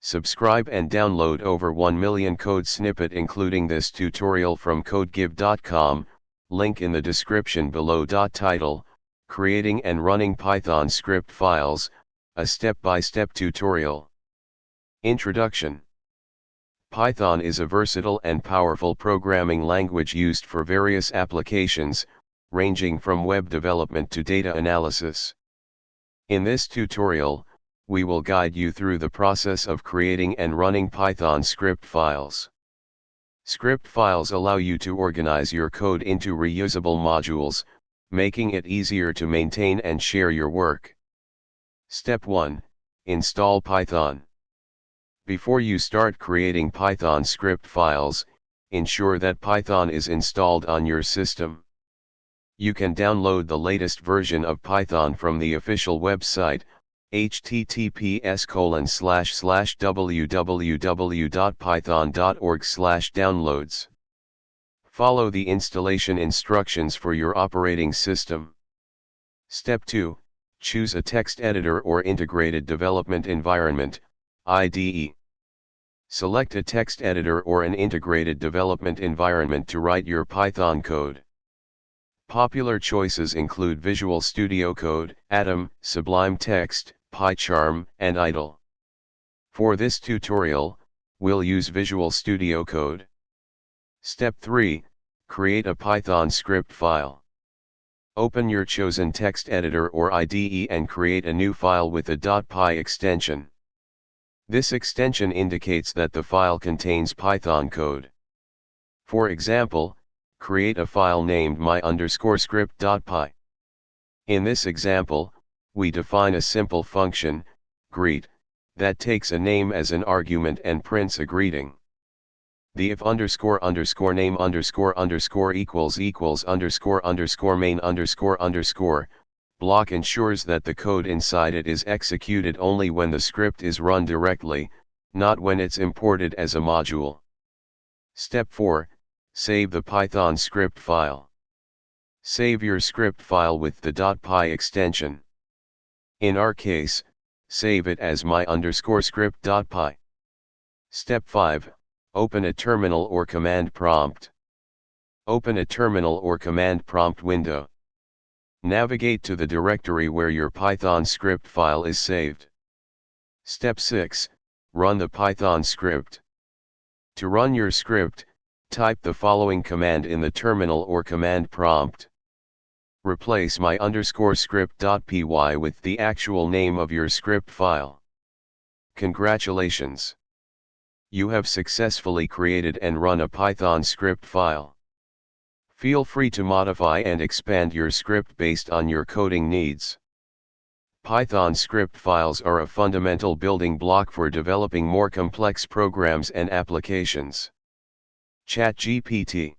Subscribe and download over 1 million code snippet including this tutorial from codegive.com, link in the description below. Title: Creating and running Python script files, a step-by-step tutorial. Introduction. Python is a versatile and powerful programming language used for various applications, ranging from web development to data analysis. In this tutorial, we will guide you through the process of creating and running Python script files. Script files allow you to organize your code into reusable modules, making it easier to maintain and share your work. Step 1. Install Python. Before you start creating Python script files, ensure that Python is installed on your system. You can download the latest version of Python from the official website, https://www.python.org/downloads. Follow the installation instructions for your operating system. Step 2. Choose a text editor or integrated development environment, IDE. Select a text editor or an integrated development environment to write your Python code. Popular choices include Visual Studio Code, Atom, Sublime Text, pycharm, and idle. For this tutorial, we'll use Visual Studio Code. Step 3. Create a Python script file. Open your chosen text editor or IDE and create a new file with a .py extension. This extension indicates that the file contains Python code. For example, create a file named my_script.py. In this example, we define a simple function, greet, that takes a name as an argument and prints a greeting. The if__name__= =_main__= block ensures that the code inside it is executed only when the script is run directly, not when it's imported as a module. Step 4. Save the Python script file. Save your script file with the .py extension. In our case, save it as my_script.py. Step 5. Open a terminal or command prompt. Open a terminal or command prompt window. Navigate to the directory where your Python script file is saved. Step 6. Run the Python script. To run your script, type the following command in the terminal or command prompt. Replace my_script.py with the actual name of your script file. Congratulations! You have successfully created and run a Python script file. Feel free to modify and expand your script based on your coding needs. Python script files are a fundamental building block for developing more complex programs and applications. ChatGPT